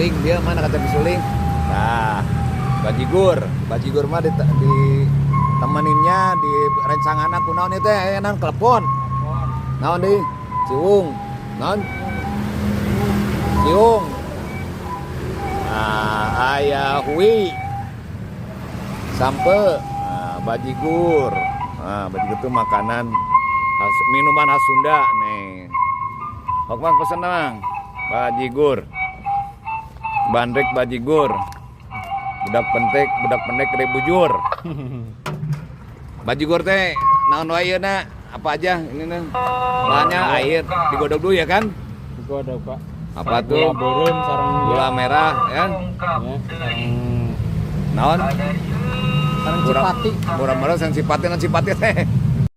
bisuling dia mana kata bisuling. Nah, bajigur mah di temeninnya di rencangan aku naon itu teh naon telepon. Naon deui? Ciung. Naon? Ciung. Nah, aya hui. Sampe. Nah, bajigur. Nah, bajigur itu makanan minuman khas Sunda nih. Hokman pesen mang. Bajigur. Bandrek bajigur. Budak pendek gede bujur. Bajigur teh naon wae na? Apa aja ini nih? Bahannya air, digodok dulu ya kan? Digodok, Pak. Apa tuh? Gula beureum sareng Gula merah ya. sareng Naon? sareng cipati. Murah-murah sareng cipati teh.